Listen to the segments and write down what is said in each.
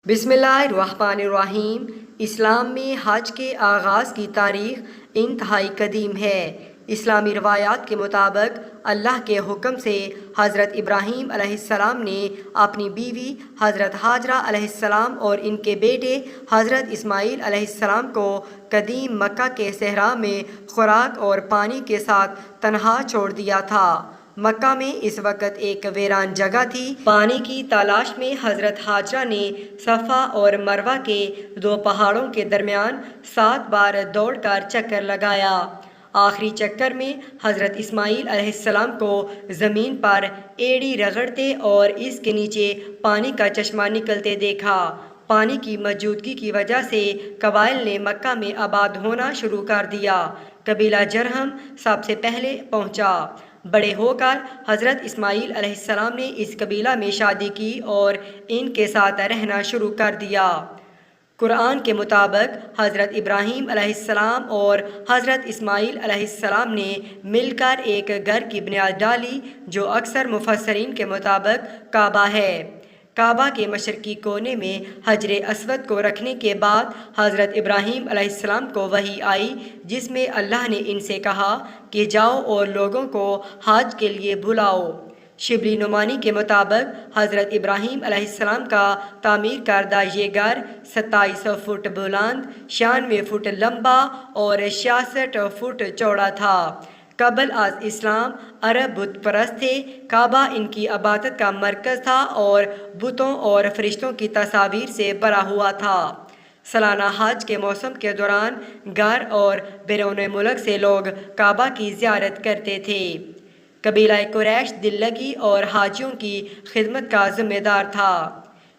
بسم اللہ الرحمن الرحیم۔ اسلام میں حج کے آغاز کی تاریخ انتہائی قدیم ہے۔ اسلامی روایات کے مطابق اللہ کے حکم سے حضرت ابراہیم علیہ السلام نے اپنی بیوی حضرت ہاجرہ علیہ السلام اور ان کے بیٹے حضرت اسماعیل علیہ السلام کو قدیم مکہ کے صحرا میں خوراک اور پانی کے ساتھ تنہا چھوڑ دیا تھا۔ مکہ میں اس وقت ایک ویران جگہ تھی۔ پانی کی تلاش میں حضرت ہاجرہ نے صفا اور مروہ کے دو پہاڑوں کے درمیان 7 بار دوڑ کر چکر لگایا۔ آخری چکر میں حضرت اسماعیل علیہ السلام کو زمین پر ایڑی رگڑتے اور اس کے نیچے پانی کا چشمہ نکلتے دیکھا۔ پانی کی موجودگی کی وجہ سے قبائل نے مکہ میں آباد ہونا شروع کر دیا۔ قبیلہ جرہم سب سے پہلے پہنچا۔ بڑے ہو کر حضرت اسماعیل علیہ السلام نے اس قبیلہ میں شادی کی اور ان کے ساتھ رہنا شروع کر دیا۔ قرآن کے مطابق حضرت ابراہیم علیہ السلام اور حضرت اسماعیل علیہ السلام نے مل کر ایک گھر کی بنیاد ڈالی جو اکثر مفسرین کے مطابق کعبہ ہے۔ کعبہ کے مشرقی کونے میں حجر اسود کو رکھنے کے بعد حضرت ابراہیم علیہ السلام کو وحی آئی جس میں اللہ نے ان سے کہا کہ جاؤ اور لوگوں کو حج کے لیے بلاؤ۔ شبلی نعمانی کے مطابق حضرت ابراہیم علیہ السلام کا تعمیر کردہ یہ گھر 27 فٹ بلند، 96 فٹ لمبا اور 66 فٹ چوڑا تھا۔ قبل از اسلام عرب بت پرست تھے۔ کعبہ ان کی عبادت کا مرکز تھا اور بتوں اور فرشتوں کی تصاویر سے بھرا ہوا تھا۔ سالانہ حج کے موسم کے دوران گھر اور بیرون ملک سے لوگ کعبہ کی زیارت کرتے تھے۔ قبیلہ قریش دل لگی اور حاجیوں کی خدمت کا ذمہ دار تھا۔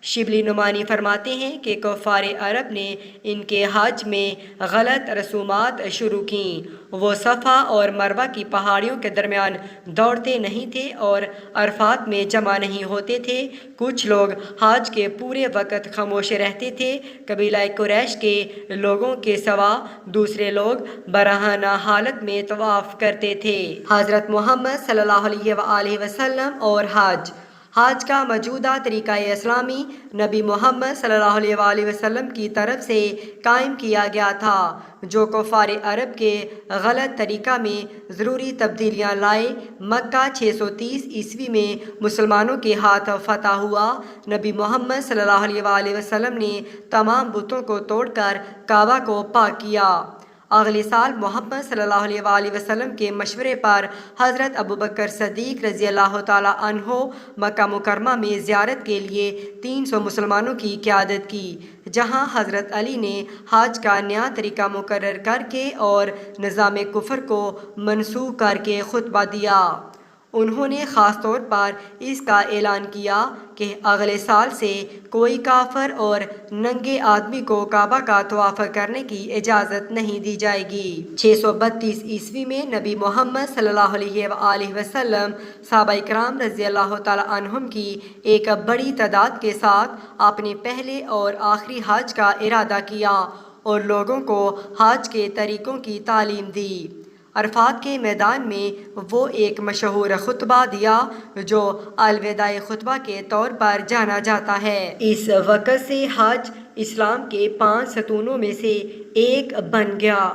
شبلی نعمانی فرماتے ہیں کہ کفار عرب نے ان کے حج میں غلط رسومات شروع کیں۔ وہ صفا اور مروہ کی پہاڑیوں کے درمیان دوڑتے نہیں تھے اور عرفات میں جمع نہیں ہوتے تھے۔ کچھ لوگ حج کے پورے وقت خاموش رہتے تھے۔ قبیلہ قریش کے لوگوں کے سوا دوسرے لوگ برہنہ حالت میں طواف کرتے تھے۔ حضرت محمد صلی اللہ علیہ وآلہ وسلم اور حج کا موجودہ طریقہ اسلامی نبی محمد صلی اللہ علیہ وآلہ وسلم کی طرف سے قائم کیا گیا تھا جو کفار عرب کے غلط طریقہ میں ضروری تبدیلیاں لائے۔ مکہ 630 عیسوی میں مسلمانوں کے ہاتھ فتح ہوا۔ نبی محمد صلی اللہ علیہ وآلہ وسلم نے تمام بتوں کو توڑ کر کعبہ کو پاک کیا۔ اگلے سال محمد صلی اللہ علیہ وآلہ وسلم کے مشورے پر حضرت ابوبکر صدیق رضی اللہ تعالیٰ عنہ مکہ مکرمہ میں زیارت کے لیے 300 مسلمانوں کی قیادت کی، جہاں حضرت علی نے حج کا نیا طریقہ مقرر کر کے اور نظام کفر کو منسوخ کر کے خطبہ دیا۔ انہوں نے خاص طور پر اس کا اعلان کیا کہ اگلے سال سے کوئی کافر اور ننگے آدمی کو کعبہ کا طواف کرنے کی اجازت نہیں دی جائے گی۔ 632 عیسوی میں نبی محمد صلی اللہ علیہ وآلہ وسلم صحابہ کرام رضی اللہ تعالیٰ عنہم کی ایک بڑی تعداد کے ساتھ اپنے پہلے اور آخری حج کا ارادہ کیا اور لوگوں کو حج کے طریقوں کی تعلیم دی۔ عرفات کے میدان میں وہ ایک مشہور خطبہ دیا جو الوداع خطبہ کے طور پر جانا جاتا ہے۔ اس وقت سے حج اسلام کے 5 ستونوں میں سے ایک بن گیا۔